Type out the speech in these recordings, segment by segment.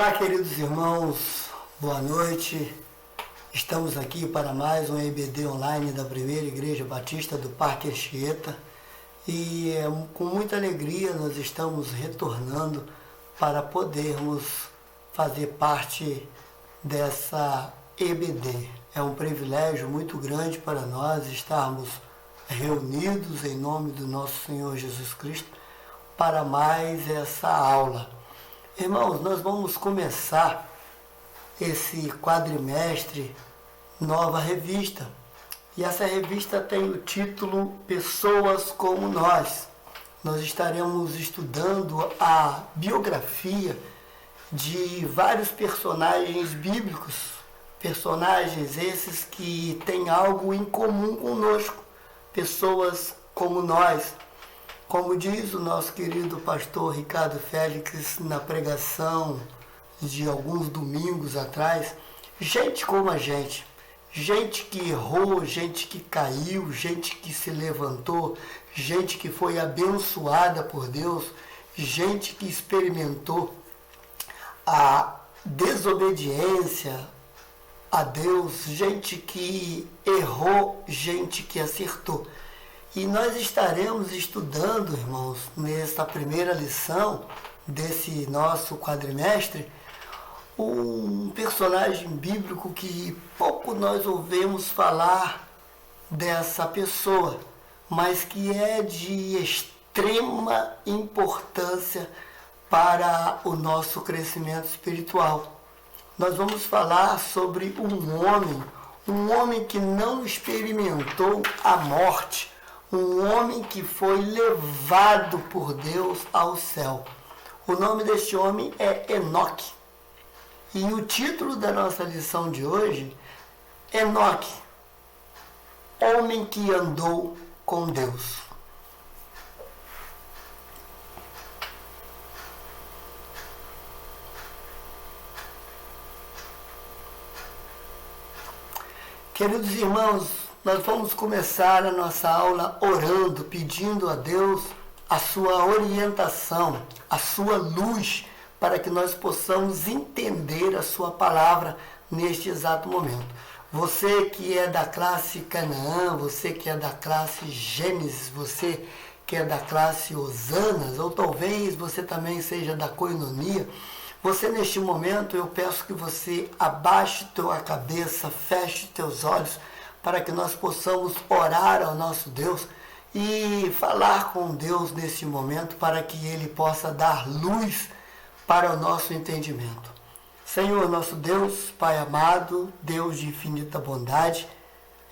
Olá, queridos irmãos, boa noite. Estamos aqui para mais um EBD online da Primeira Igreja Batista do Parque Anchieta e com muita alegria nós estamos retornando para podermos fazer parte dessa EBD. É um privilégio muito grande para nós estarmos reunidos em nome do nosso Senhor Jesus Cristo para mais essa aula. Irmãos, nós vamos começar esse quadrimestre Nova Revista. E essa revista tem o título Pessoas como Nós. Nós estaremos estudando a biografia de vários personagens bíblicos, personagens esses que têm algo em comum conosco, pessoas como nós. Como diz o nosso querido pastor Ricardo Félix na pregação de alguns domingos atrás, gente como a gente que errou, gente que caiu, gente que se levantou, gente que foi abençoada por Deus, gente que experimentou a desobediência a Deus, gente que errou, gente que acertou. E nós estaremos estudando, irmãos, nesta primeira lição desse nosso quadrimestre, um personagem bíblico que pouco nós ouvimos falar dessa pessoa, mas que é de extrema importância para o nosso crescimento espiritual. Nós vamos falar sobre um homem que não experimentou a morte, um homem que foi levado por Deus ao céu. O nome deste homem é Enoque. E o título da nossa lição de hoje, Enoque, homem que andou com Deus. Queridos irmãos, nós vamos começar a nossa aula orando, pedindo a Deus a sua orientação, a sua luz, para que nós possamos entender a sua palavra neste exato momento. Você que é da classe Canaã, você que é da classe Gênesis, você que é da classe Osanas, ou talvez você também seja da Koinonia, você neste momento eu peço que você abaixe tua cabeça, feche teus olhos, para que nós possamos orar ao nosso Deus e falar com Deus nesse momento, para que Ele possa dar luz para o nosso entendimento. Senhor, nosso Deus, Pai amado, Deus de infinita bondade,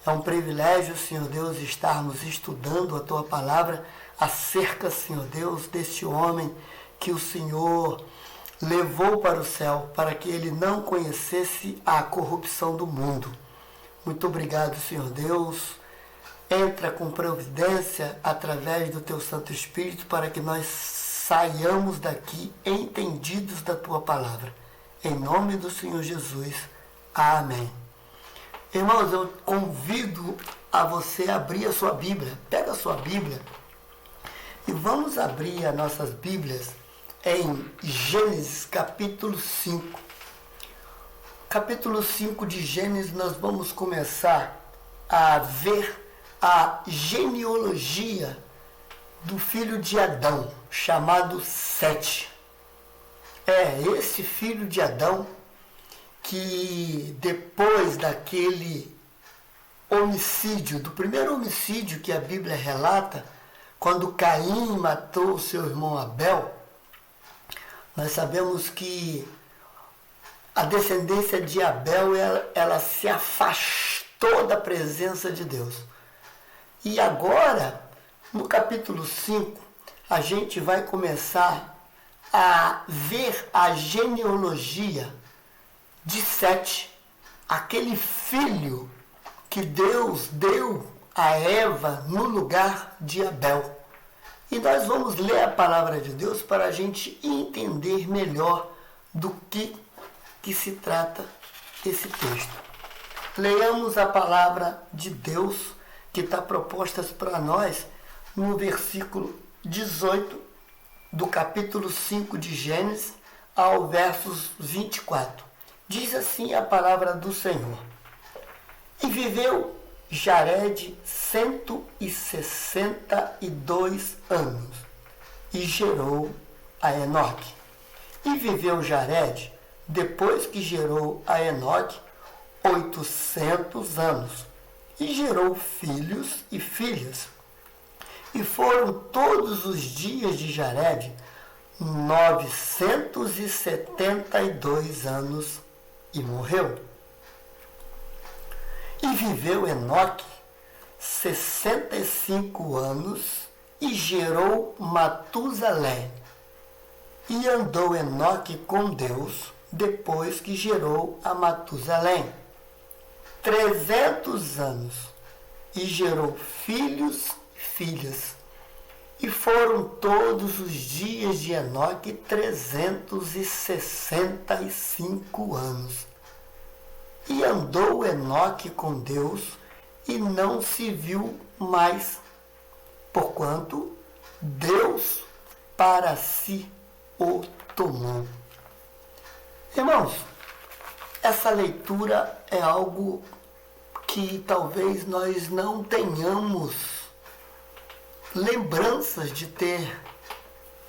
é um privilégio, Senhor Deus, estarmos estudando a Tua palavra acerca, Senhor Deus, desse homem que o Senhor levou para o céu, para que ele não conhecesse a corrupção do mundo. Muito obrigado, Senhor Deus. Entra com providência através do Teu Santo Espírito para que nós saiamos daqui entendidos da Tua palavra. Em nome do Senhor Jesus. Amém. Irmãos, eu convido a você abrir a sua Bíblia. Pega a sua Bíblia e vamos abrir as nossas Bíblias em Gênesis capítulo 5. Capítulo 5 de Gênesis, nós vamos começar a ver a genealogia do filho de Adão, chamado Sete. É esse filho de Adão que depois daquele homicídio, do primeiro homicídio que a Bíblia relata, quando Caim matou o seu irmão Abel, nós sabemos que a descendência de Abel, ela se afastou da presença de Deus. E agora, no capítulo 5, a gente vai começar a ver a genealogia de Sete, aquele filho que Deus deu a Eva no lugar de Abel. E nós vamos ler a palavra de Deus para a gente entender melhor do que se trata esse texto. Leiamos a palavra de Deus que está proposta para nós no versículo 18 do capítulo 5 de Gênesis ao versos 24. Diz assim a palavra do Senhor. E viveu Jared 162 anos e gerou a Enoque. E viveu Jared, depois que gerou a Enoque, 800 anos e gerou filhos e filhas. E foram todos os dias de Jared 972 anos e morreu. E viveu Enoque 65 anos e gerou Matusalém. E andou Enoque com Deus depois que gerou a Matusalém 300 anos e gerou filhos e filhas. E foram todos os dias de Enoque 365 anos. E andou Enoque com Deus e não se viu mais, porquanto Deus para si o tomou. Irmãos, essa leitura é algo que talvez nós não tenhamos lembranças de ter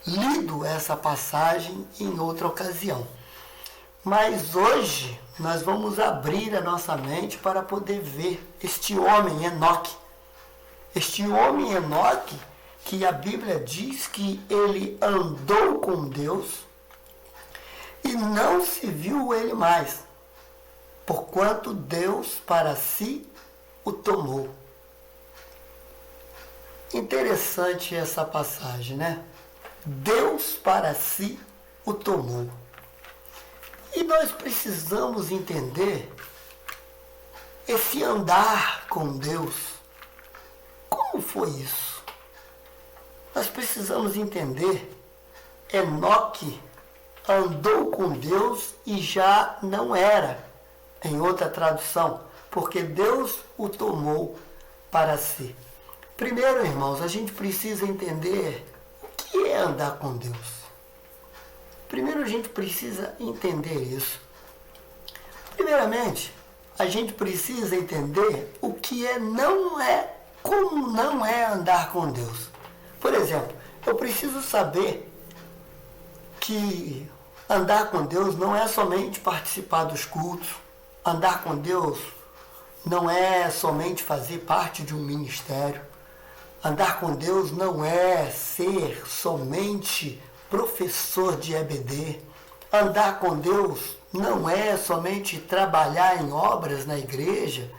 lido essa passagem em outra ocasião. Mas hoje nós vamos abrir a nossa mente para poder ver este homem Enoque. Este homem Enoque, que a Bíblia diz que ele andou com Deus e não se viu ele mais, porquanto Deus para si o tomou. Interessante essa passagem, né? Deus para si o tomou. E nós precisamos entender esse andar com Deus. Como foi isso? Nós precisamos entender. Enoque andou com Deus e já não era, em outra tradução, porque Deus o tomou para si. Primeiro, irmãos, a gente precisa entender o que é andar com Deus. Primeiro a gente precisa entender isso. Primeiramente, a gente precisa entender o que como não é andar com Deus. Por exemplo, eu preciso saber que andar com Deus não é somente participar dos cultos. Andar com Deus não é somente fazer parte de um ministério. Andar com Deus não é ser somente professor de EBD. Andar com Deus não é somente trabalhar em obras na igreja.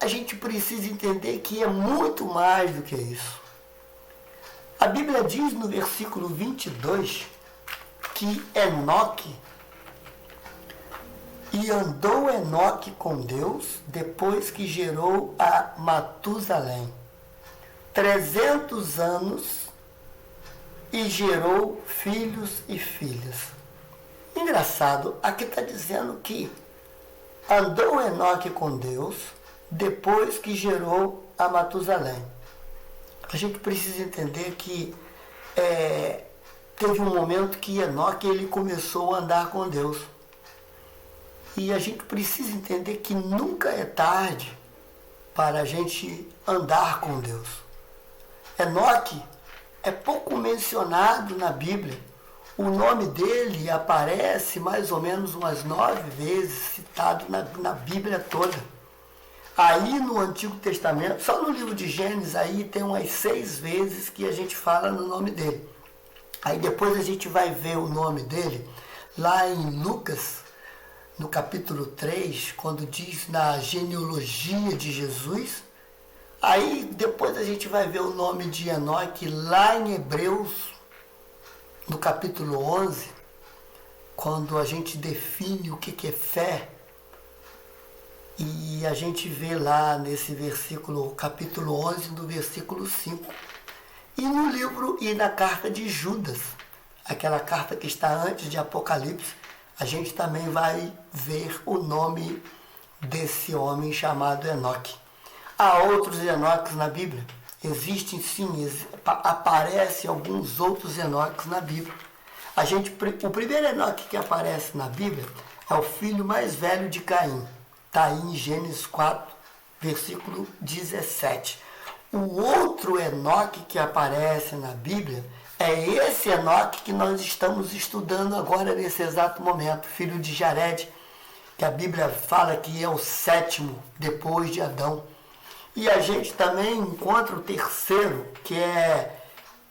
A gente precisa entender que é muito mais do que isso. A Bíblia diz no versículo 22 que Enoque, e andou Enoque com Deus depois que gerou a Matusalém 300 anos e gerou filhos e filhas. Engraçado, aqui está dizendo que andou Enoque com Deus depois que gerou a Matusalém. A gente precisa entender que teve um momento que Enoque ele começou a andar com Deus. E a gente precisa entender que nunca é tarde para a gente andar com Deus. Enoque é pouco mencionado na Bíblia. O nome dele aparece mais ou menos umas 9 vezes citado na Bíblia toda. Aí no Antigo Testamento, só no livro de Gênesis, aí tem umas 6 vezes que a gente fala no nome dele. Aí depois a gente vai ver o nome dele lá em Lucas, no capítulo 3, quando diz na genealogia de Jesus. Aí depois a gente vai ver o nome de Enoque lá em Hebreus, no capítulo 11, quando a gente define o que é fé. E a gente vê lá nesse versículo, capítulo 11, do versículo 5. E no livro e na carta de Judas, aquela carta que está antes de Apocalipse, a gente também vai ver o nome desse homem chamado Enoque. Há outros Enoques na Bíblia. Existem sim, aparecem alguns outros Enoques na Bíblia. O primeiro Enoque que aparece na Bíblia é o filho mais velho de Caim. Está aí em Gênesis 4, versículo 17. O outro Enoque que aparece na Bíblia é esse Enoque que nós estamos estudando agora nesse exato momento, filho de Jared, que a Bíblia fala que é o sétimo depois de Adão. E a gente também encontra o terceiro, que é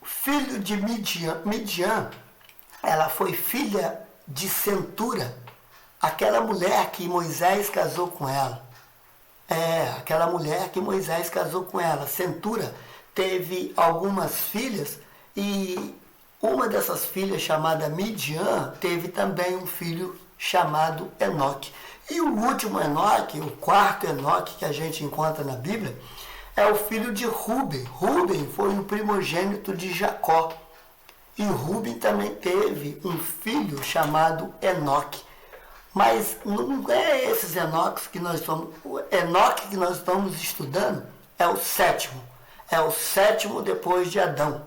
filho de Midian. Ela foi filha de Centura, aquela mulher que Moisés casou com ela. Aquela mulher que Moisés casou com ela. Centura teve algumas filhas e uma dessas filhas, chamada Midian, teve também um filho chamado Enoque. E o último Enoque, o quarto Enoque que a gente encontra na Bíblia, é o filho de Ruben. Ruben foi o primogênito de Jacó. E Ruben também teve um filho chamado Enoque. Mas não é esses Enoques que nós estamos... O Enoque que nós estamos estudando é o sétimo. É o sétimo depois de Adão.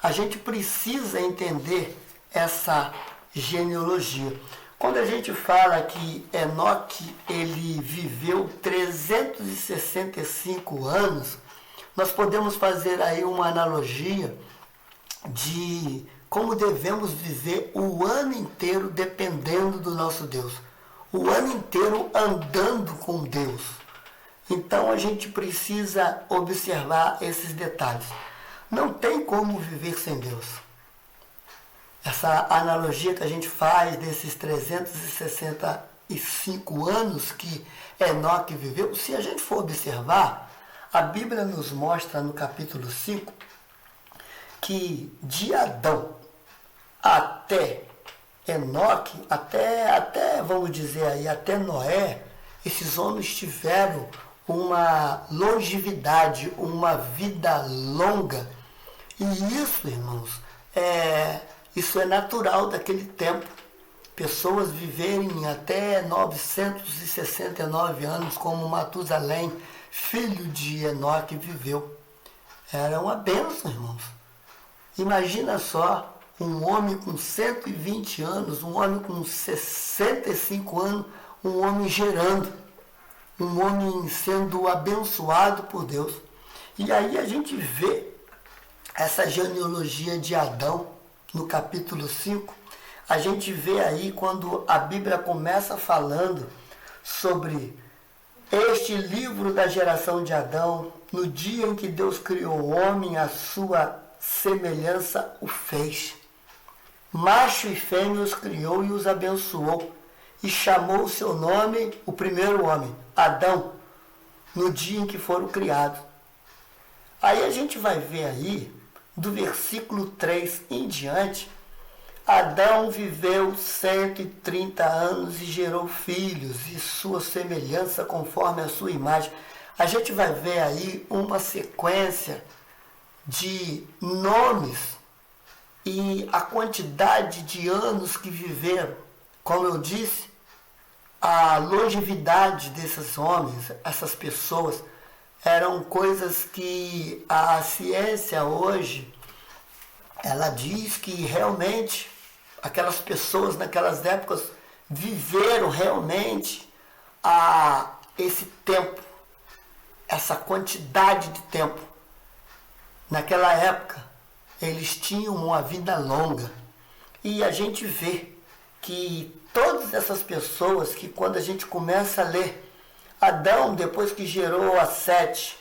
A gente precisa entender essa genealogia. Quando a gente fala que Enoque ele viveu 365 anos, nós podemos fazer aí uma analogia de como devemos viver o ano inteiro dependendo do nosso Deus. O ano inteiro andando com Deus. Então a gente precisa observar esses detalhes. Não tem como viver sem Deus. Essa analogia que a gente faz desses 365 anos que Enoque viveu, se a gente for observar, a Bíblia nos mostra no capítulo 5 que de Adão até Enoque, até vamos dizer aí, até Noé, esses homens tiveram uma longevidade, uma vida longa. E isso, irmãos, isso é natural daquele tempo. Pessoas viverem até 969 anos, como Matusalém, filho de Enoque, viveu. Era uma bênção, irmãos. Imagina só, um homem com 120 anos, um homem com 65 anos, um homem gerando, um homem sendo abençoado por Deus. E aí a gente vê essa genealogia de Adão, no capítulo 5, a gente vê aí quando a Bíblia começa falando sobre este livro da geração de Adão, no dia em que Deus criou o homem, a sua semelhança o fez. Macho e fêmea os criou e os abençoou, e chamou o seu nome, o primeiro homem, Adão, no dia em que foram criados. Aí a gente vai ver aí, do versículo 3 em diante, Adão viveu 130 anos e gerou filhos, e sua semelhança conforme a sua imagem. A gente vai ver aí uma sequência de nomes e a quantidade de anos que viveram. Como eu disse, a longevidade desses homens, essas pessoas, eram coisas que a ciência hoje, ela diz que realmente aquelas pessoas naquelas épocas viveram realmente esse tempo, essa quantidade de tempo. Naquela época, eles tinham uma vida longa. E a gente vê que todas essas pessoas que quando a gente começa a ler, Adão, depois que gerou a Sete,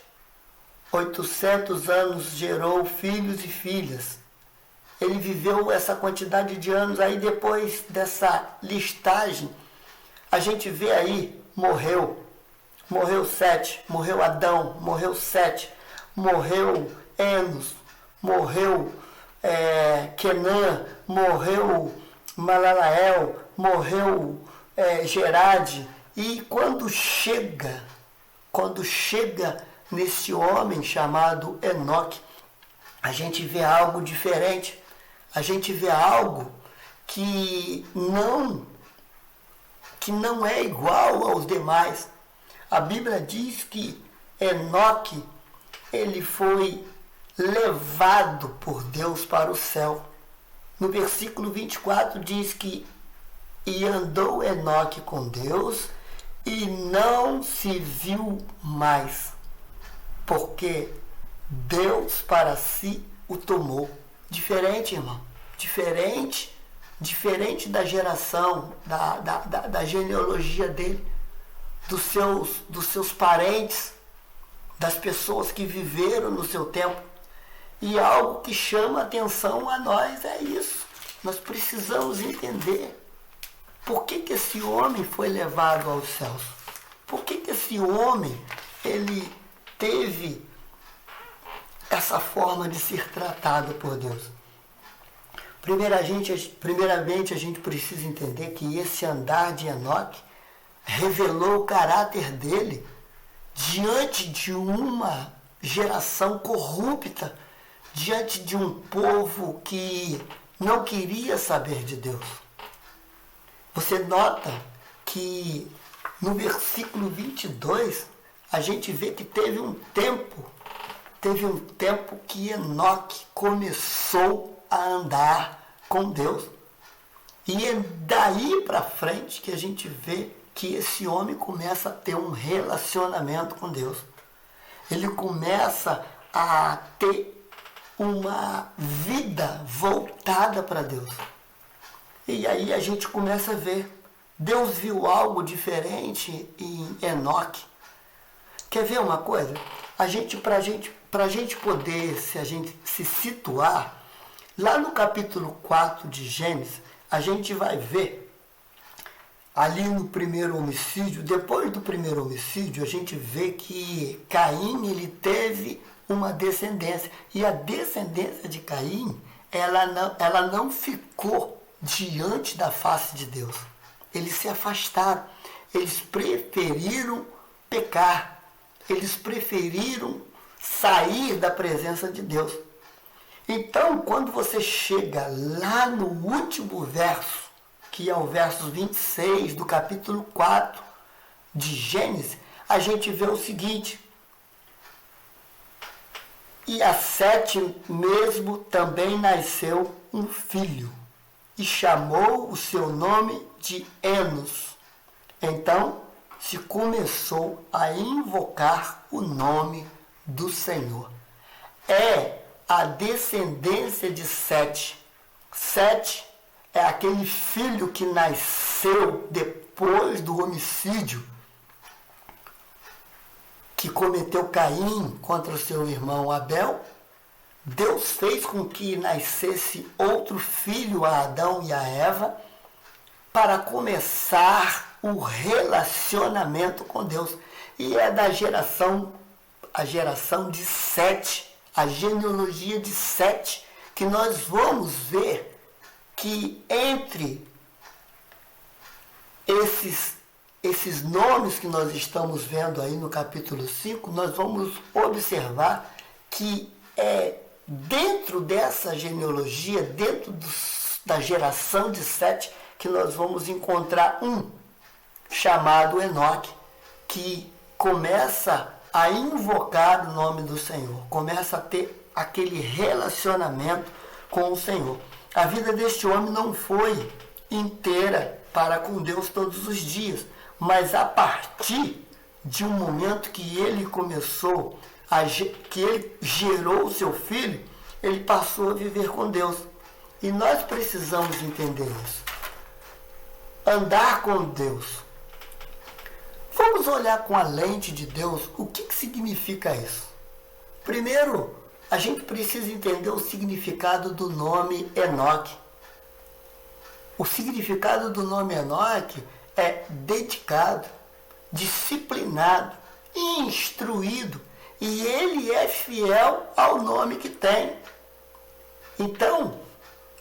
800 anos gerou filhos e filhas. Ele viveu essa quantidade de anos, aí depois dessa listagem, a gente vê aí, morreu Sete, morreu Adão, morreu Sete, morreu Enos, morreu Quenã, morreu Malalael, morreu Gerade. E quando chega nesse homem chamado Enoque, a gente vê algo diferente. A gente vê algo que não é igual aos demais. A Bíblia diz que Enoque, ele foi levado por Deus para o céu. No versículo 24 diz que e andou Enoque com Deus e não se viu mais, porque Deus para si o tomou. Diferente, irmão. Diferente da geração, da genealogia dele, dos seus parentes, das pessoas que viveram no seu tempo. E algo que chama atenção a nós é isso. Nós precisamos entender por que esse homem foi levado aos céus. Por que esse homem ele teve essa forma de ser tratado por Deus. Primeiramente, a gente precisa entender que esse andar de Enoque revelou o caráter dele diante de uma geração corrupta, diante de um povo que não queria saber de Deus. Você nota que no versículo 22, a gente vê que teve um tempo que Enoque começou a andar com Deus. E é daí para frente que a gente vê que esse homem começa a ter um relacionamento com Deus. Ele começa a ter uma vida voltada para Deus. E aí a gente começa a ver. Deus viu algo diferente em Enoque. Quer ver uma coisa? Para a gente poder se situar, lá no capítulo 4 de Gênesis, a gente vai ver ali no primeiro homicídio, depois do primeiro homicídio, a gente vê que Caim ele teve uma descendência. E a descendência de Caim, ela não ficou diante da face de Deus. Eles se afastaram. Eles preferiram pecar. Eles preferiram sair da presença de Deus. Então, quando você chega lá no último verso, que é o verso 26 do capítulo 4 de Gênesis, a gente vê o seguinte: e a Sete mesmo também nasceu um filho, e chamou o seu nome de Enos. Então se começou a invocar o nome do Senhor. É a descendência de Sete. Sete é aquele filho que nasceu depois do homicídio que cometeu Caim contra o seu irmão Abel. Deus fez com que nascesse outro filho a Adão e a Eva para começar o relacionamento com Deus. E é a geração de Sete, a genealogia de Sete, que nós vamos ver que entre esses nomes que nós estamos vendo aí no capítulo 5, nós vamos observar que é dentro dessa genealogia, dentro da geração de Sete, que nós vamos encontrar um chamado Enoque, que começa a invocar o nome do Senhor, começa a ter aquele relacionamento com o Senhor. A vida deste homem não foi inteira para com Deus todos os dias, mas a partir de um momento que ele começou, que ele gerou o seu filho, ele passou a viver com Deus. E nós precisamos entender isso. Andar com Deus. Vamos olhar com a lente de Deus o que significa isso. Primeiro, a gente precisa entender o significado do nome Enoque. O significado do nome Enoque é dedicado, disciplinado, instruído, e ele é fiel ao nome que tem. Então,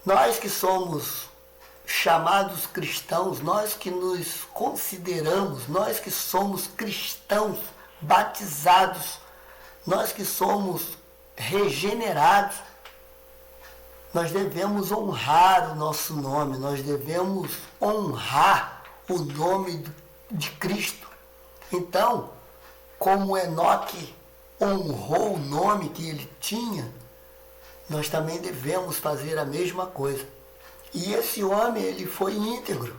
nós que somos chamados cristãos, nós que nos consideramos, nós que somos cristãos batizados, nós que somos regenerados, nós devemos honrar o nosso nome, nós devemos honrar o nome de Cristo. Então, como Enoque honrou o nome que ele tinha, nós também devemos fazer a mesma coisa. E esse homem, ele foi íntegro.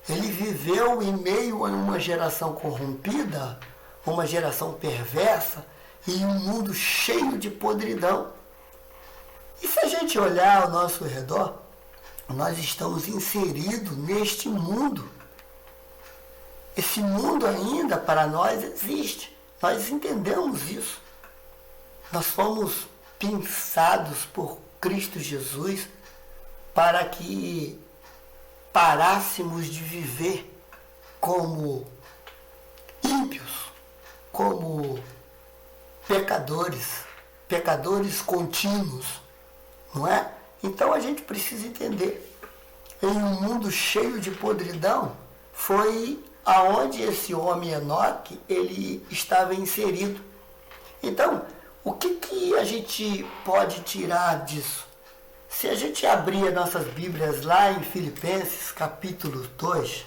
Ele viveu em meio a uma geração corrompida, uma geração perversa e um mundo cheio de podridão. E se a gente olhar ao nosso redor, nós estamos inseridos neste mundo. Esse mundo ainda para nós existe. Nós entendemos isso. Nós fomos pensados por Cristo Jesus para que parássemos de viver como ímpios, como pecadores contínuos, não é? Então a gente precisa entender, em um mundo cheio de podridão, foi aonde esse homem Enoque, ele estava inserido. Então, o que a gente pode tirar disso? Se a gente abrir as nossas Bíblias lá em Filipenses capítulo 2,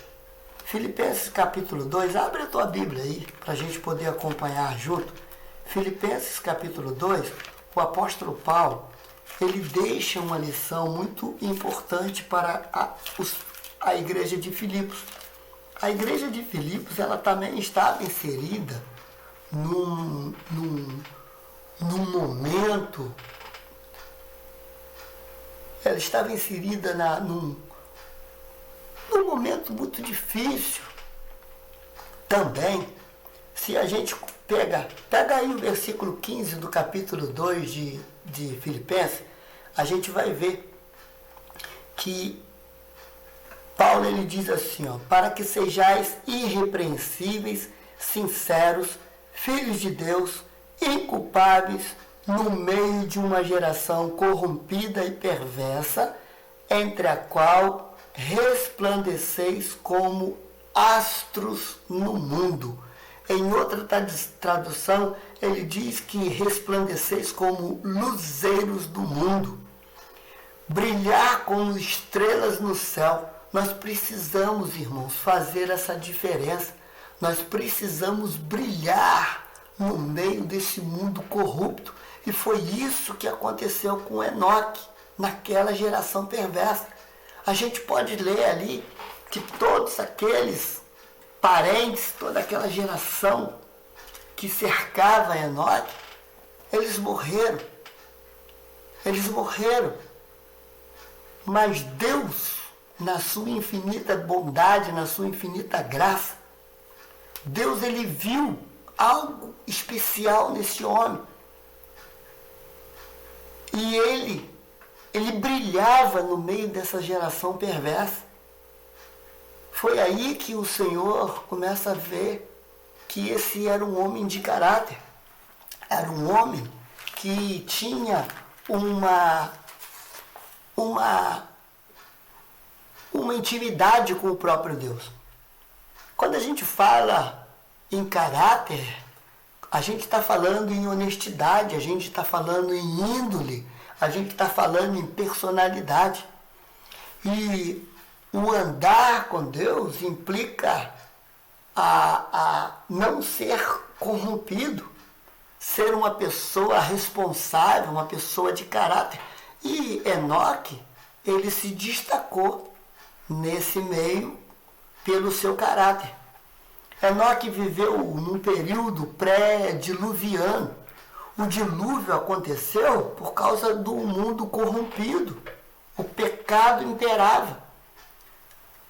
Filipenses capítulo 2, abre a tua Bíblia aí, para a gente poder acompanhar junto. Filipenses capítulo 2, o apóstolo Paulo, ele deixa uma lição muito importante para a igreja de Filipos. A igreja de Filipos, ela também estava inserida num momento, ela estava inserida num momento muito difícil. Também, se a gente pega aí o versículo 15 do capítulo 2 de Filipenses, a gente vai ver que Paulo ele diz assim, para que sejais irrepreensíveis, sinceros, filhos de Deus, inculpáveis, no meio de uma geração corrompida e perversa, entre a qual resplandeceis como astros no mundo. Em outra tradução, ele diz que resplandeceis como luzeiros do mundo. Brilhar como estrelas no céu. Nós precisamos, irmãos, fazer essa diferença. Nós precisamos brilhar no meio desse mundo corrupto. E foi isso que aconteceu com Enoque, naquela geração perversa. A gente pode ler ali que todos aqueles parentes, toda aquela geração que cercava Enoque, eles morreram. Eles morreram. Mas Deus, na sua infinita bondade, na sua infinita graça, Deus ele viu algo especial nesse homem. E ele brilhava no meio dessa geração perversa. Foi aí que o Senhor começa a ver que esse era um homem de caráter. Era um homem que tinha uma intimidade com o próprio Deus. Quando a gente fala em caráter, a gente está falando em honestidade, a gente está falando em índole, a gente está falando em personalidade. E o andar com Deus implica a não ser corrompido, ser uma pessoa responsável, uma pessoa de caráter. E Enoque, ele se destacou nesse meio pelo seu caráter. Enoque viveu num período pré-diluviano. O dilúvio aconteceu por causa do mundo corrompido. O pecado imperava.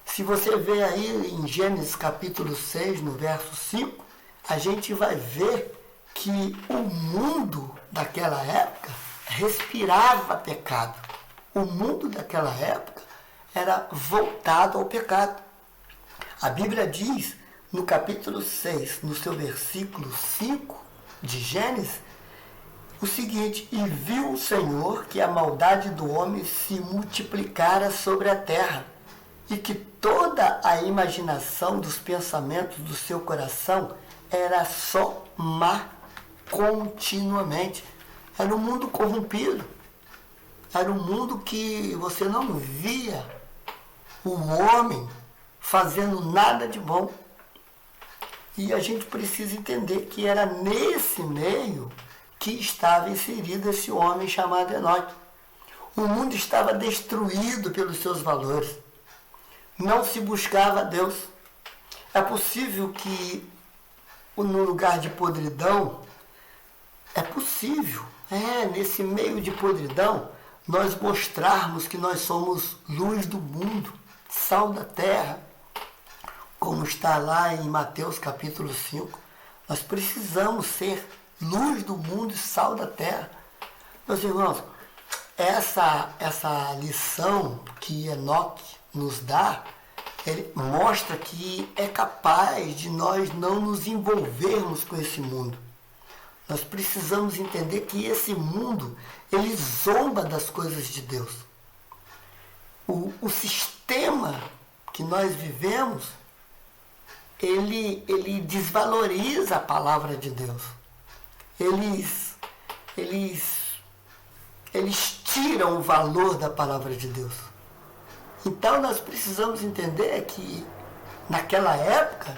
Se você vê aí em Gênesis capítulo 6, no verso 5, a gente vai ver que o mundo daquela época respirava pecado. O mundo daquela época era voltado ao pecado. A Bíblia diz, no capítulo 6, no seu versículo 5 de Gênesis, o seguinte: e viu o Senhor que a maldade do homem se multiplicara sobre a terra, e que toda a imaginação dos pensamentos do seu coração era só má continuamente. Era um mundo corrompido. Era um mundo que você não via o homem fazendo nada de bom. E a gente precisa entender que era nesse meio que estava inserido esse homem chamado Enoque. O mundo estava destruído pelos seus valores. Não se buscava a Deus. É possível que no lugar de podridão, nesse meio de podridão, nós mostrarmos que nós somos luz do mundo, sal da terra, como está lá em Mateus capítulo 5. Nós precisamos ser luz do mundo e sal da terra. Meus irmãos, essa lição que Enoque nos dá, ele mostra que é capaz de nós não nos envolvermos com esse mundo. Nós precisamos entender que esse mundo, ele zomba das coisas de Deus. O sistema que nós vivemos, ele desvaloriza a palavra de Deus. Eles tiram o valor da palavra de Deus. Então nós precisamos entender que naquela época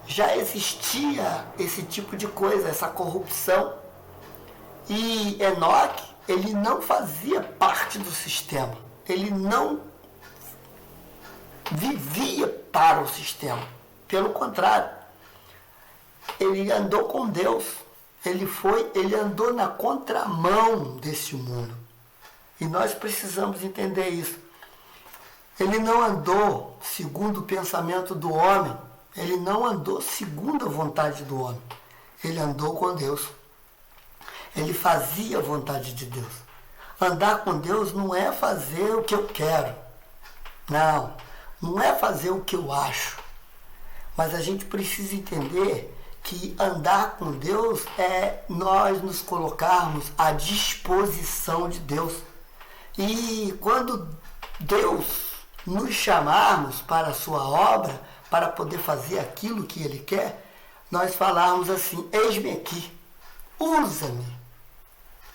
já existia esse tipo de coisa, essa corrupção. E Enoque, ele não fazia parte do sistema. Ele não vivia para o sistema. Pelo contrário, ele andou com Deus. Ele andou na contramão desse mundo. E nós precisamos entender isso. Ele não andou segundo o pensamento do homem. Ele não andou segundo a vontade do homem. Ele andou com Deus. Ele fazia a vontade de Deus. Andar com Deus não é fazer o que eu quero. Não é fazer o que eu acho. Mas a gente precisa entender que andar com Deus é nós nos colocarmos à disposição de Deus. E quando Deus nos chamarmos para a sua obra, para poder fazer aquilo que Ele quer, nós falarmos assim: eis-me aqui, usa-me.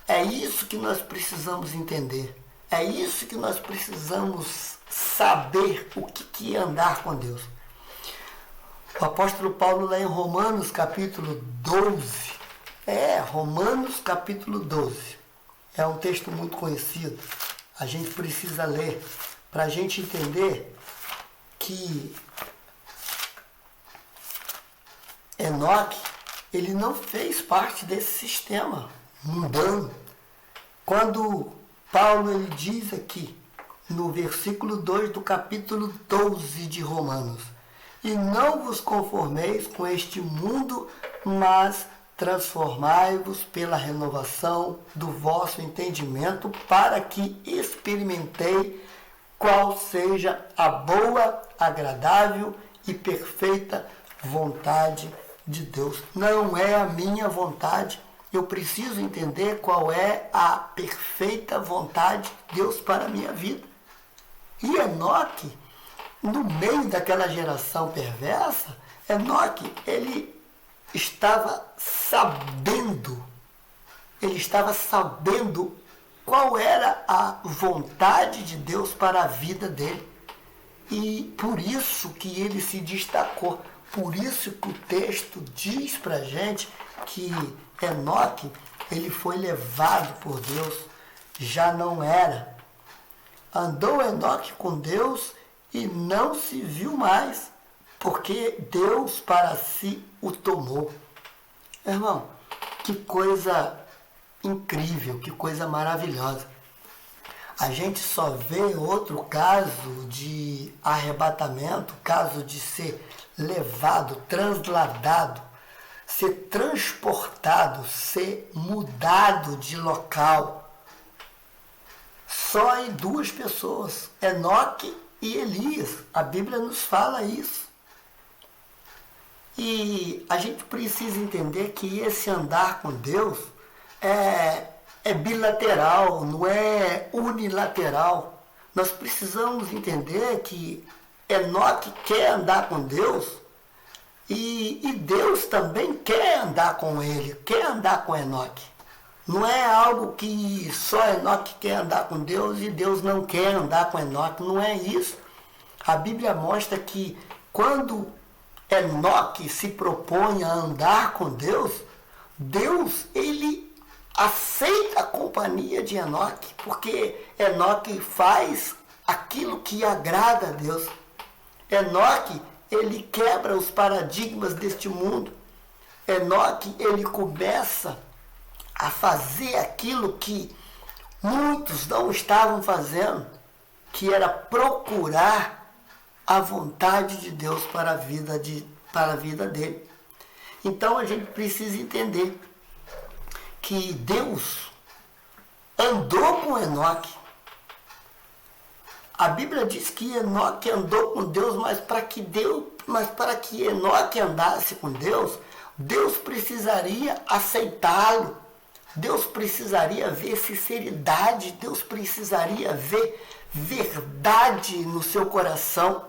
É isso que nós precisamos entender. É isso que nós precisamos saber o que é andar com Deus. O apóstolo Paulo, lá em Romanos capítulo 12, Romanos capítulo 12, é um texto muito conhecido, a gente precisa ler para a gente entender que Enoque, ele não fez parte desse sistema mundano. Quando Paulo ele diz aqui, no versículo 2 do capítulo 12 de Romanos: e não vos conformeis com este mundo, mas transformai-vos pela renovação do vosso entendimento, para que experimentei qual seja a boa, agradável e perfeita vontade de Deus. Não é a minha vontade. Eu preciso entender qual é a perfeita vontade de Deus para a minha vida. E Enoque, no meio daquela geração perversa, Enoque, ele estava sabendo qual era a vontade de Deus para a vida dele. E por isso que ele se destacou. Por isso que o texto diz para a gente que Enoque, ele foi levado por Deus, já não era. Andou Enoque com Deus e não se viu mais, porque Deus para si o tomou. Irmão, que coisa incrível, que coisa maravilhosa. A gente só vê outro caso de arrebatamento, caso de ser levado, transladado, ser transportado, ser mudado de local. Só em duas pessoas, Enoque e Elias. A Bíblia nos fala isso. E a gente precisa entender que esse andar com Deus é bilateral, não é unilateral. Nós precisamos entender que Enoque quer andar com Deus e Deus também quer andar com ele, quer andar com Enoque. Não é algo que só Enoque quer andar com Deus e Deus não quer andar com Enoque, não é isso. A Bíblia mostra que quando Enoque se propõe a andar com Deus, Deus, ele aceita a companhia de Enoque, porque Enoque faz aquilo que agrada a Deus. Enoque, ele quebra os paradigmas deste mundo. Enoque, ele começa a fazer aquilo que muitos não estavam fazendo, que era procurar a vontade de Deus para a vida dele. Então a gente precisa entender que Deus andou com Enoque. A Bíblia diz que Enoque andou com Deus, mas para que Enoque andasse com Deus, Deus precisaria aceitá-lo. Deus precisaria ver sinceridade, Deus precisaria ver verdade no seu coração.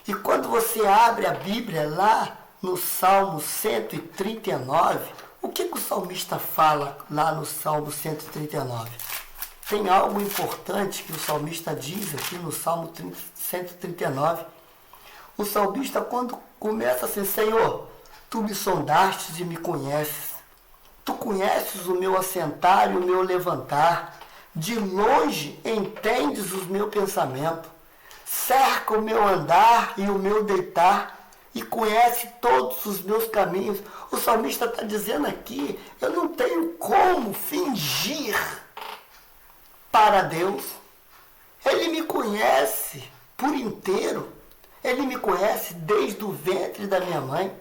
E quando você abre a Bíblia lá no Salmo 139, o que o salmista fala lá no Salmo 139? Tem algo importante que o salmista diz aqui no Salmo 139. O salmista, quando começa assim: Senhor, tu me sondastes e me conheces. Tu conheces o meu assentar e o meu levantar. De longe entendes os meus pensamentos. Cerca o meu andar e o meu deitar. E conhece todos os meus caminhos. O salmista está dizendo aqui: eu não tenho como fingir para Deus. Ele me conhece por inteiro. Ele me conhece desde o ventre da minha mãe.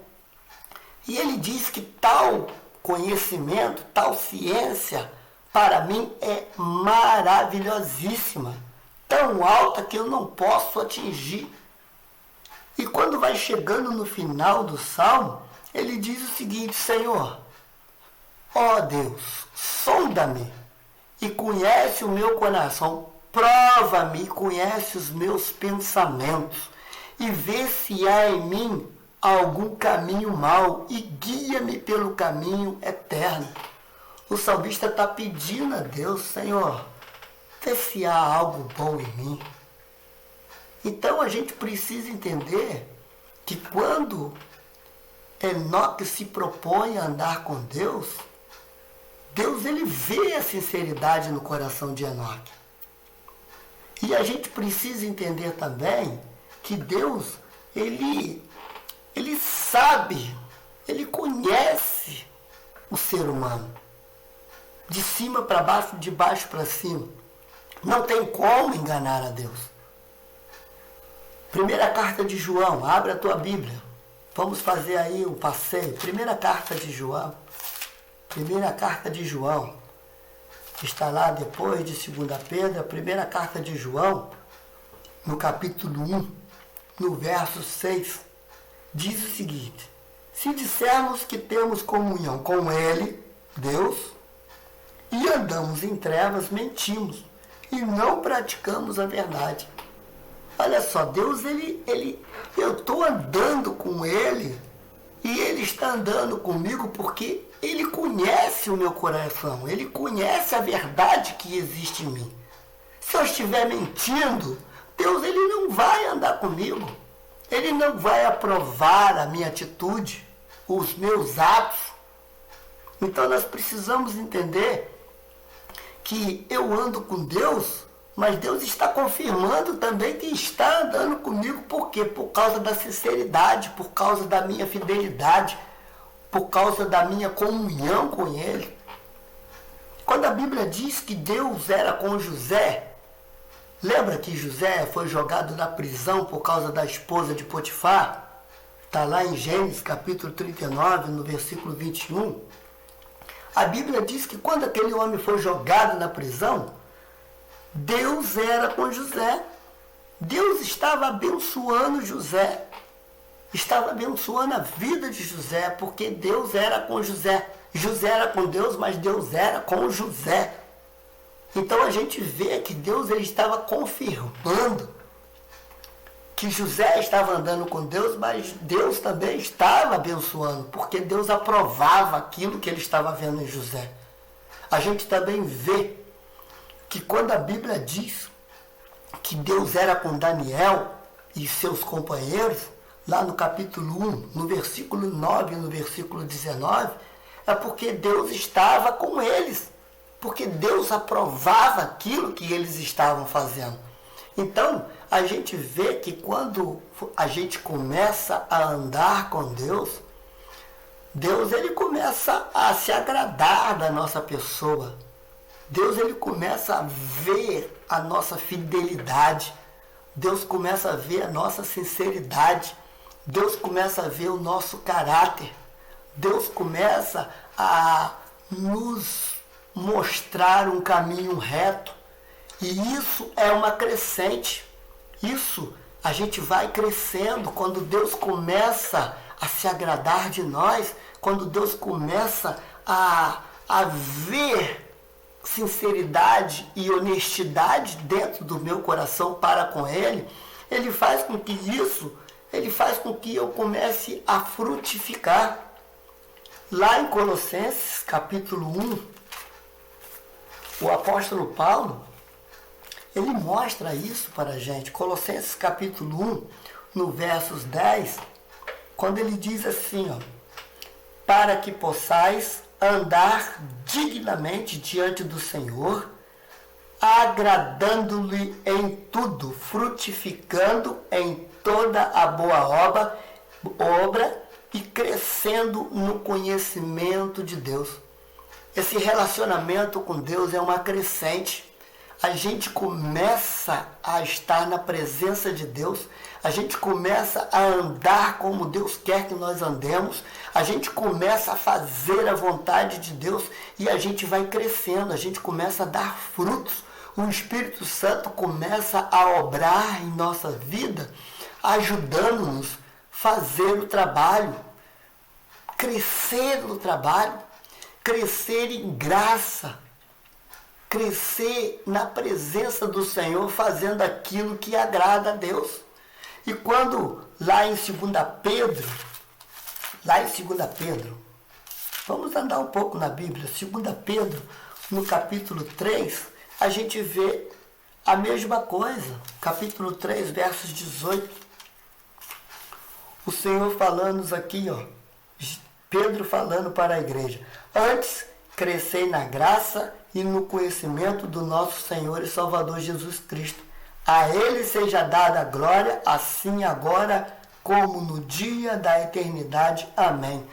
E ele diz que tal conhecimento, tal ciência, para mim é maravilhosíssima, tão alta que eu não posso atingir. E quando vai chegando no final do Salmo, ele diz o seguinte: Senhor, ó Deus, sonda-me e conhece o meu coração, prova-me e conhece os meus pensamentos, e vê se há em mim algum caminho mau, e guia-me pelo caminho eterno. O salmista está pedindo a Deus: Senhor, vê se há algo bom em mim. Então a gente precisa entender que quando Enoque se propõe a andar com Deus, Deus ele vê a sinceridade no coração de Enoque. E a gente precisa entender também que Deus, ele sabe, ele conhece o ser humano. De cima para baixo, de baixo para cima. Não tem como enganar a Deus. Primeira carta de João, abre a tua Bíblia. Vamos fazer aí um passeio. Primeira carta de João. Primeira carta de João. Está lá depois de 2 Pedro, a primeira carta de João, no capítulo 1, no verso 6, diz o seguinte: se dissermos que temos comunhão com Ele, Deus, e andamos em trevas, mentimos, e não praticamos a verdade. Olha só, Deus, eu estou andando com Ele, e Ele está andando comigo porque Ele conhece o meu coração, Ele conhece a verdade que existe em mim. Se eu estiver mentindo, Deus ele não vai andar comigo. Ele não vai aprovar a minha atitude, os meus atos. Então nós precisamos entender que eu ando com Deus, mas Deus está confirmando também que está andando comigo. Por quê? Por causa da sinceridade, por causa da minha fidelidade, por causa da minha comunhão com Ele. Quando a Bíblia diz que Deus era com José, lembra que José foi jogado na prisão por causa da esposa de Potifar? Está lá em Gênesis capítulo 39, no versículo 21. A Bíblia diz que quando aquele homem foi jogado na prisão, Deus era com José. Deus estava abençoando José. Estava abençoando a vida de José, porque Deus era com José. José era com Deus, mas Deus era com José. Então a gente vê que Deus ele estava confirmando que José estava andando com Deus, mas Deus também estava abençoando, porque Deus aprovava aquilo que ele estava vendo em José. A gente também vê que quando a Bíblia diz que Deus era com Daniel e seus companheiros, lá no capítulo 1, no versículo 9 e no versículo 19, é porque Deus estava com eles. porque Deus aprovava aquilo que eles estavam fazendo. Então, a gente vê que quando a gente começa a andar com Deus, Deus ele começa a se agradar da nossa pessoa. Deus ele começa a ver a nossa fidelidade. Deus começa a ver a nossa sinceridade. Deus começa a ver o nosso caráter. Deus começa a nos mostrar um caminho reto. E isso é uma crescente. Isso a gente vai crescendo quando Deus começa a se agradar de nós, quando Deus começa a ver sinceridade e honestidade dentro do meu coração para com Ele. Ele faz com que Ele faz com que eu comece a frutificar. Lá em Colossenses, capítulo 1, o apóstolo Paulo, ele mostra isso para a gente. Colossenses, capítulo 1, no versos 10, quando ele diz assim, ó, para que possais andar dignamente diante do Senhor, agradando-lhe em tudo, frutificando em toda a boa obra e crescendo no conhecimento de Deus. Esse relacionamento com Deus é uma crescente. A gente começa a estar na presença de Deus, a gente começa a andar como Deus quer que nós andemos, a gente começa a fazer a vontade de Deus e a gente vai crescendo, a gente começa a dar frutos. O Espírito Santo começa a obrar em nossa vida, ajudando-nos a fazer o trabalho, crescer no trabalho, crescer em graça, crescer na presença do Senhor, fazendo aquilo que agrada a Deus. E quando lá em 2 Pedro, vamos andar um pouco na Bíblia, 2 Pedro, no capítulo 3, a gente vê a mesma coisa. Capítulo 3, versos 18. O Senhor falando aqui, ó, Pedro falando para a igreja. Antes, crescei na graça e no conhecimento do nosso Senhor e Salvador Jesus Cristo. A Ele seja dada a glória, assim agora como no dia da eternidade. Amém.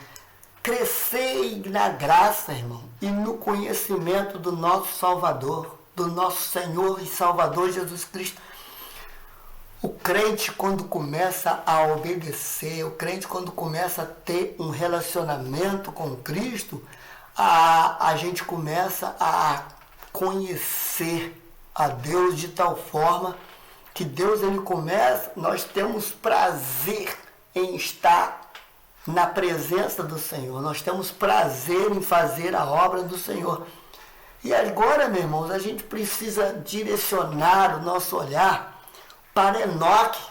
Crescei na graça, irmão, e no conhecimento do nosso Salvador, do nosso Senhor e Salvador Jesus Cristo. O crente, quando começa a obedecer, o crente, quando começa a ter um relacionamento com Cristo, a gente começa a conhecer a Deus de tal forma que Deus, ele começa, nós temos prazer em estar na presença do Senhor, nós temos prazer em fazer a obra do Senhor. E agora, meus irmãos, a gente precisa direcionar o nosso olhar para Enoque,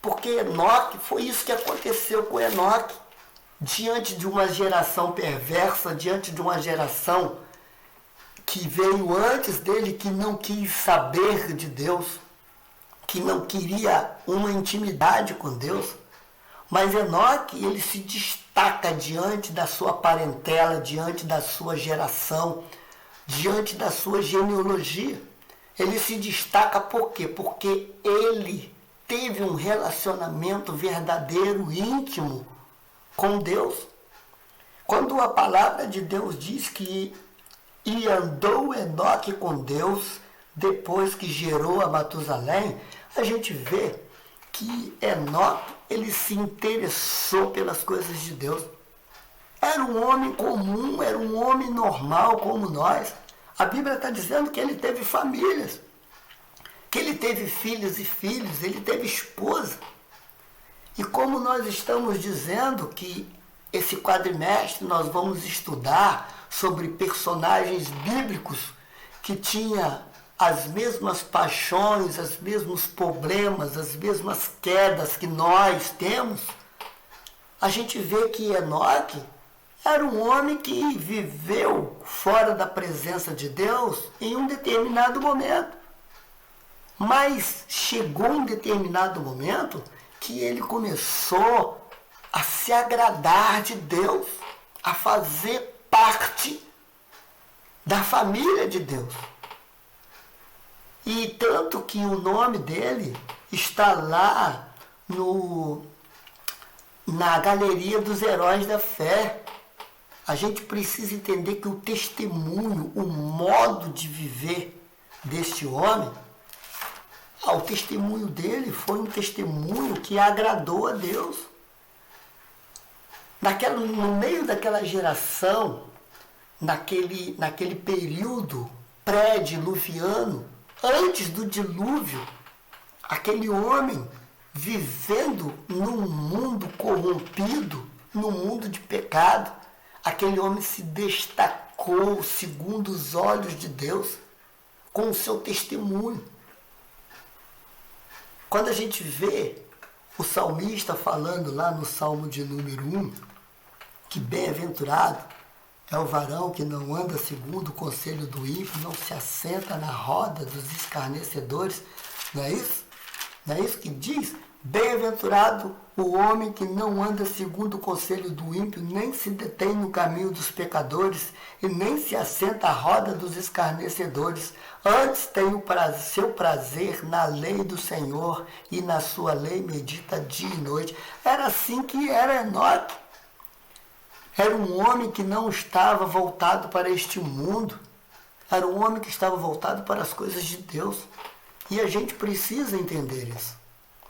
porque Enoque, foi isso que aconteceu com Enoque. Diante de uma geração perversa, diante de uma geração que veio antes dele, que não quis saber de Deus, que não queria uma intimidade com Deus, mas Enoque, ele se destaca diante da sua parentela, diante da sua geração, diante da sua genealogia. Ele se destaca por quê? Porque ele teve um relacionamento verdadeiro, íntimo com Deus. Quando a palavra de Deus diz que e andou Enoque com Deus depois que gerou a Matusalém, a gente vê que Enoque, ele se interessou pelas coisas de Deus. Era um homem comum, era um homem normal como nós. A Bíblia está dizendo que ele teve famílias, que ele teve filhos e filhos, ele teve esposa. E como nós estamos dizendo que esse quadrimestre nós vamos estudar sobre personagens bíblicos que tinham as mesmas paixões, os mesmos problemas, as mesmas quedas que nós temos, a gente vê que Enoque era um homem que viveu fora da presença de Deus em um determinado momento. Mas chegou um determinado momento que ele começou a se agradar de Deus, a fazer parte da família de Deus. E tanto que o nome dele está lá na galeria dos heróis da fé. A gente precisa entender que o testemunho, o modo de viver deste homem, o testemunho dele foi um testemunho que agradou a Deus. No meio daquela geração, naquele período pré-diluviano, antes do dilúvio, aquele homem vivendo num mundo corrompido, num mundo de pecado, aquele homem se destacou segundo os olhos de Deus com o seu testemunho. Quando a gente vê o salmista falando lá no Salmo de número 1, que bem-aventurado é o varão que não anda segundo o conselho do ímpio, não se assenta na roda dos escarnecedores, não é isso? Não é isso que diz? Bem-aventurado o homem que não anda segundo o conselho do ímpio, nem se detém no caminho dos pecadores, e nem se assenta à roda dos escarnecedores. Antes tem o seu prazer na lei do Senhor, e na sua lei medita dia e noite. Era assim que era Enoque. Era um homem que não estava voltado para este mundo. Era um homem que estava voltado para as coisas de Deus. E a gente precisa entender isso.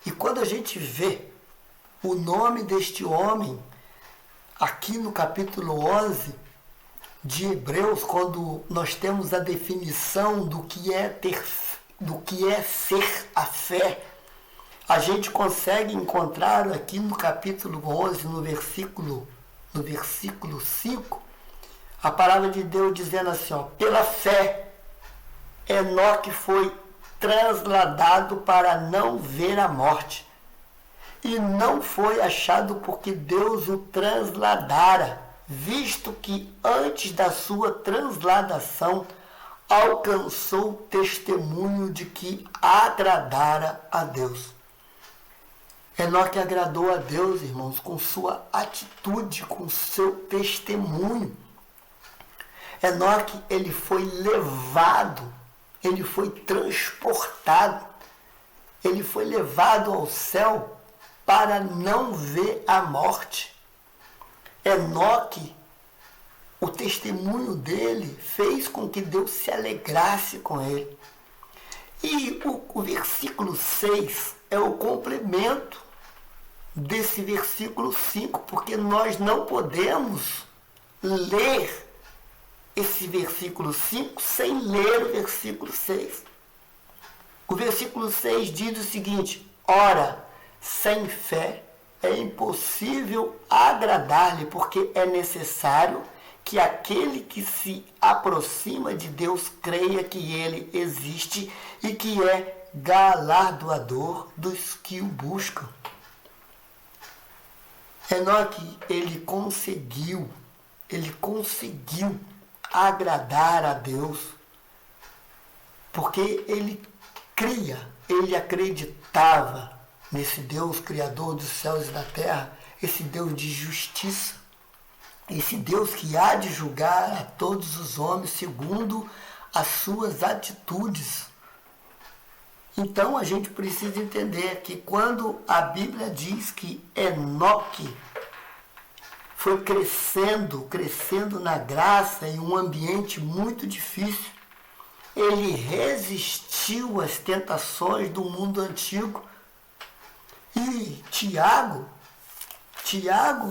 E quando a gente vê o nome deste homem, aqui no capítulo 11 de Hebreus, quando nós temos a definição do que é ser a fé, a gente consegue encontrar aqui no capítulo 11, no versículo 5, a palavra de Deus dizendo assim, ó, pela fé, Enoque foi trasladado para não ver a morte, e não foi achado porque Deus o trasladara, visto que antes da sua transladação alcançou testemunho de que agradara a Deus. Enoque agradou a Deus, irmãos, com sua atitude, com seu testemunho. Enoque, ele foi levado, ele foi transportado, ele foi levado ao céu para não ver a morte. Enoque, o testemunho dele fez com que Deus se alegrasse com ele. E o versículo 6 é o complemento desse versículo 5, porque nós não podemos ler esse versículo 5 sem ler o versículo 6. O versículo 6 diz o seguinte: ora, sem fé é impossível agradar-lhe, porque é necessário que aquele que se aproxima de Deus creia que ele existe e que é galardoador dos que o buscam. Enoque, ele conseguiu agradar a Deus, porque ele cria, ele acreditava nesse Deus criador dos céus e da terra, esse Deus de justiça, esse Deus que há de julgar a todos os homens segundo as suas atitudes. Então a gente precisa entender que quando a Bíblia diz que Enoque foi crescendo na graça em um ambiente muito difícil, ele resistiu às tentações do mundo antigo. E Tiago,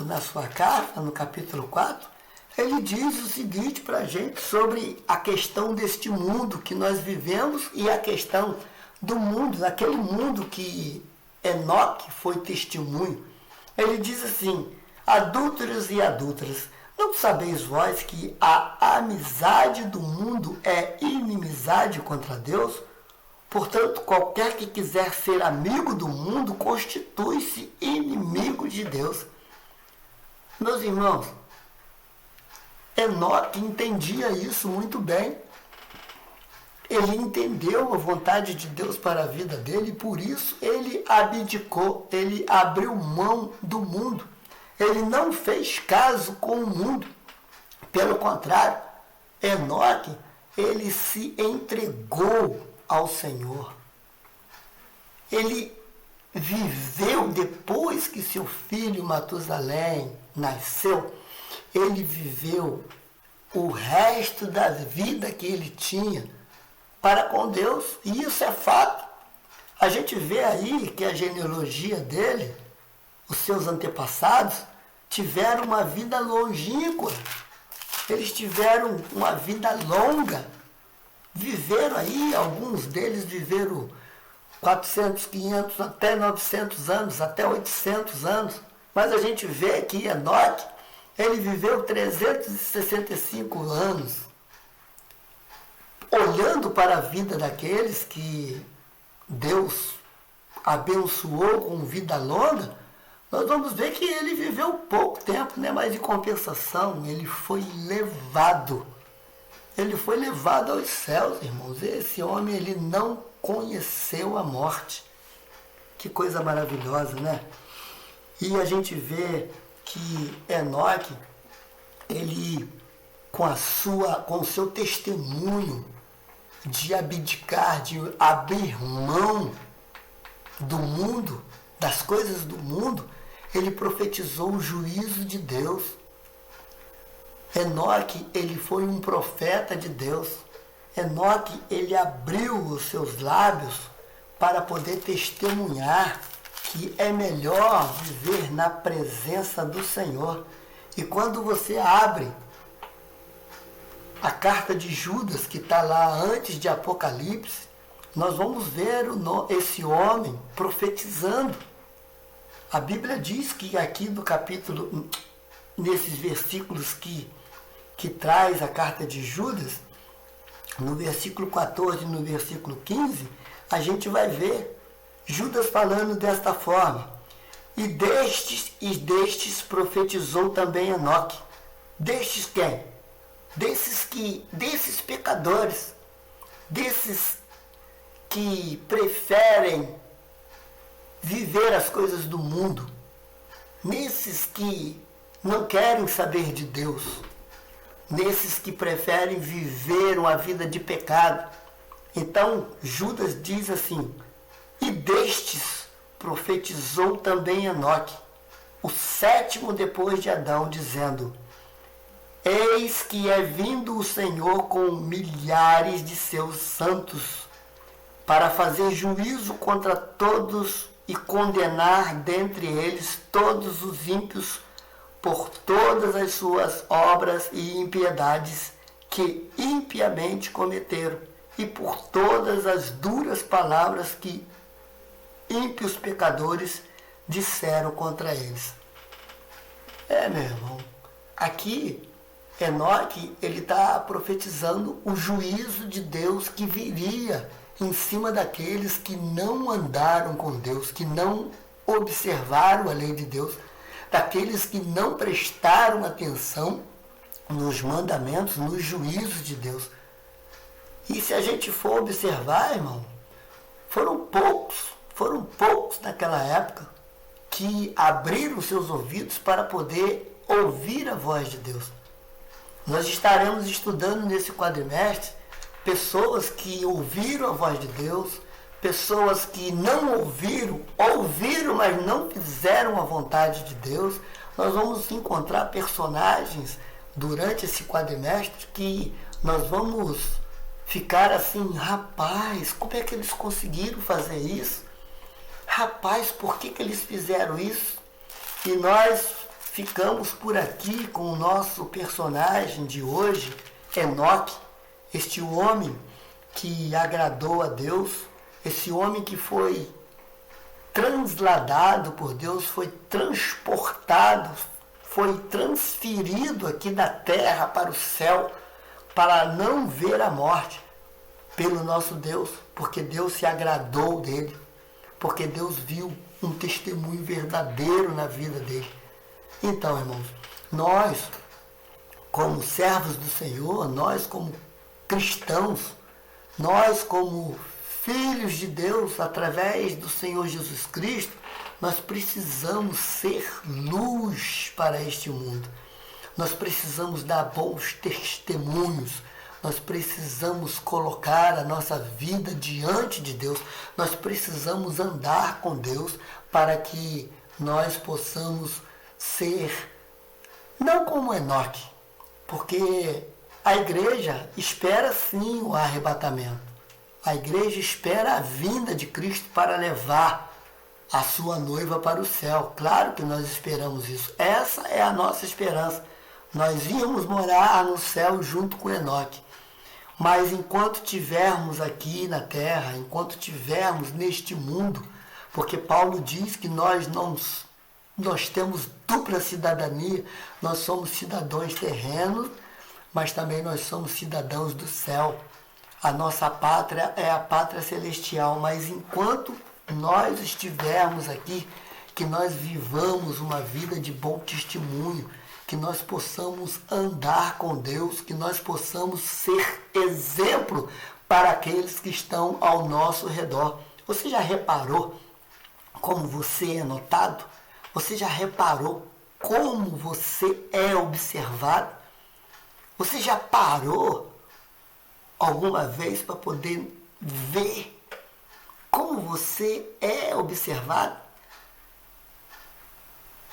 na sua carta, no capítulo 4, ele diz o seguinte para a gente sobre a questão deste mundo que nós vivemos e a questão do mundo, daquele mundo que Enoque foi testemunho. Ele diz assim: adúlteros e adúlteras, não sabeis vós que a amizade do mundo é inimizade contra Deus? Portanto, qualquer que quiser ser amigo do mundo constitui-se inimigo de Deus. Meus irmãos, Enoque entendia isso muito bem. Ele entendeu a vontade de Deus para a vida dele e por isso ele abdicou, ele abriu mão do mundo. Ele não fez caso com o mundo. Pelo contrário, Enoque, ele se entregou ao Senhor. Ele viveu, depois que seu filho Matusalém nasceu, ele viveu o resto da vida que ele tinha para com Deus. E isso é fato. A gente vê aí que a genealogia dele, os seus antepassados, tiveram uma vida longínqua. Eles tiveram uma vida longa. Viveram aí, alguns deles viveram 400, 500, até 900 anos, até 800 anos. Mas a gente vê que Enoque, ele viveu 365 anos. Olhando para a vida daqueles que Deus abençoou com vida longa, nós vamos ver que ele viveu pouco tempo, né? Mas em compensação, ele foi levado. Ele foi levado aos céus, irmãos. Esse homem, ele não conheceu a morte. Que coisa maravilhosa, né? E a gente vê que Enoque, ele, com o seu testemunho de abdicar, de abrir mão do mundo, das coisas do mundo, ele profetizou o juízo de Deus. Enoque, ele foi um profeta de Deus. Enoque, ele abriu os seus lábios para poder testemunhar que é melhor viver na presença do Senhor. E quando você abre a carta de Judas, que está lá antes de Apocalipse, nós vamos ver esse homem profetizando. A Bíblia diz que aqui no capítulo, nesses versículos que traz a carta de Judas, no versículo 14 e no versículo 15, a gente vai ver Judas falando desta forma: e destes profetizou também Enoque. Destes quem? Desses pecadores, desses que preferem viver as coisas do mundo, nesses que não querem saber de Deus, nesses que preferem viver uma vida de pecado. Então Judas diz assim: e destes profetizou também Enoque, o sétimo depois de Adão, dizendo: eis que é vindo o Senhor com milhares de seus santos, para fazer juízo contra todos e condenar dentre eles todos os ímpios por todas as suas obras e impiedades que impiamente cometeram, e por todas as duras palavras que ímpios pecadores disseram contra eles. Meu irmão, aqui Enoque, ele está profetizando o juízo de Deus que viria em cima daqueles que não andaram com Deus, que não observaram a lei de Deus, daqueles que não prestaram atenção nos mandamentos, nos juízos de Deus. E se a gente for observar, irmão, foram poucos naquela época que abriram seus ouvidos para poder ouvir a voz de Deus. Nós estaremos estudando nesse quadrimestre pessoas que ouviram a voz de Deus, pessoas que não ouviram, mas não fizeram a vontade de Deus. Nós vamos encontrar personagens durante esse quadrimestre que nós vamos ficar assim: rapaz, como é que eles conseguiram fazer isso? Rapaz, por que eles fizeram isso? E nós ficamos por aqui com o nosso personagem de hoje, Enoque, este homem que agradou a Deus, esse homem que foi transladado por Deus, foi transportado, foi transferido aqui da terra para o céu, para não ver a morte, pelo nosso Deus, porque Deus se agradou dele, porque Deus viu um testemunho verdadeiro na vida dele. Então, irmãos, nós, como servos do Senhor, nós como cristãos, nós como filhos de Deus, através do Senhor Jesus Cristo, nós precisamos ser luz para este mundo. Nós precisamos dar bons testemunhos. Nós precisamos colocar a nossa vida diante de Deus. Nós precisamos andar com Deus para que nós possamos ser, não como Enoque, porque a igreja espera sim o arrebatamento. A igreja espera a vinda de Cristo para levar a sua noiva para o céu. Claro que nós esperamos isso. Essa é a nossa esperança. Nós íamos morar no céu junto com Enoque. Mas enquanto tivermos aqui na terra, enquanto tivermos neste mundo, porque Paulo diz que nós temos dupla cidadania, nós somos cidadãos terrenos, mas também nós somos cidadãos do céu. A nossa pátria é a pátria celestial, mas enquanto nós estivermos aqui, que nós vivamos uma vida de bom testemunho, que nós possamos andar com Deus, que nós possamos ser exemplo para aqueles que estão ao nosso redor. Você já reparou como você é notado? Você já reparou como você é observado? Você já parou alguma vez para poder ver como você é observado?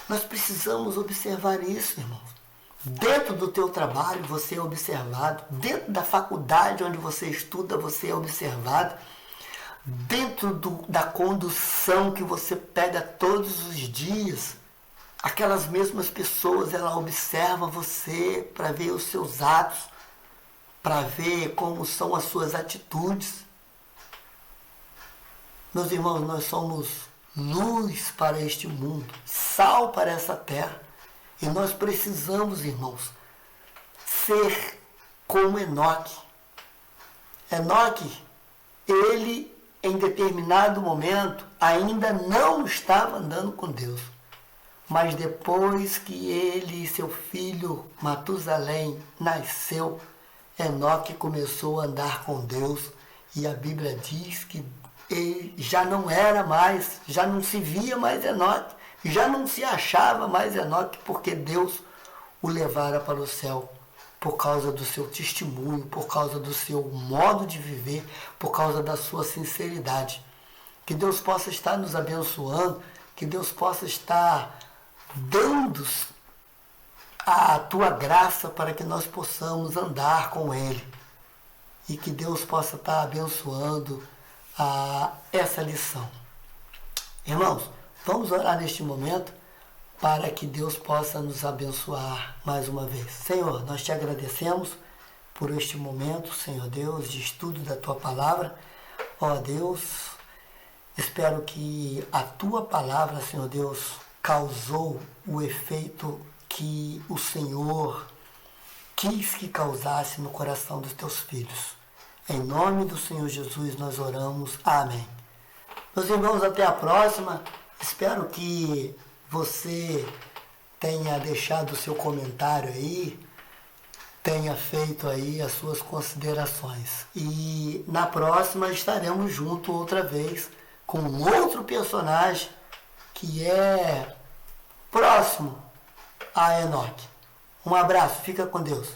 Nós precisamos observar isso, irmãos. Dentro do teu trabalho você é observado. Dentro da faculdade onde você estuda você é observado. Dentro da condução que você pega todos os dias, aquelas mesmas pessoas, ela observa você para ver os seus atos, para ver como são as suas atitudes. Meus irmãos, nós somos luz para este mundo, sal para essa terra. E nós precisamos, irmãos, ser como Enoque. Enoque, ele em determinado momento ainda não estava andando com Deus. Mas depois que ele e seu filho Matusalém nasceu, Enoque começou a andar com Deus. E a Bíblia diz que ele já não era mais, já não se via mais Enoque, já não se achava mais Enoque, porque Deus o levara para o céu, por causa do seu testemunho, por causa do seu modo de viver, por causa da sua sinceridade. Que Deus possa estar nos abençoando, que Deus possa estar dando a tua graça para que nós possamos andar com Ele. E que Deus possa estar abençoando essa lição. Irmãos, vamos orar neste momento para que Deus possa nos abençoar mais uma vez. Senhor, nós te agradecemos por este momento, Senhor Deus, de estudo da tua palavra. Ó Deus, espero que a tua palavra, Senhor Deus, causou o efeito que o Senhor quis que causasse no coração dos teus filhos. Em nome do Senhor Jesus nós oramos. Amém. Meus irmãos, até a próxima. Espero que você tenha deixado o seu comentário aí, tenha feito aí as suas considerações. E na próxima estaremos juntos outra vez com um outro personagem que é próximo a Enoque. Um abraço, fica com Deus.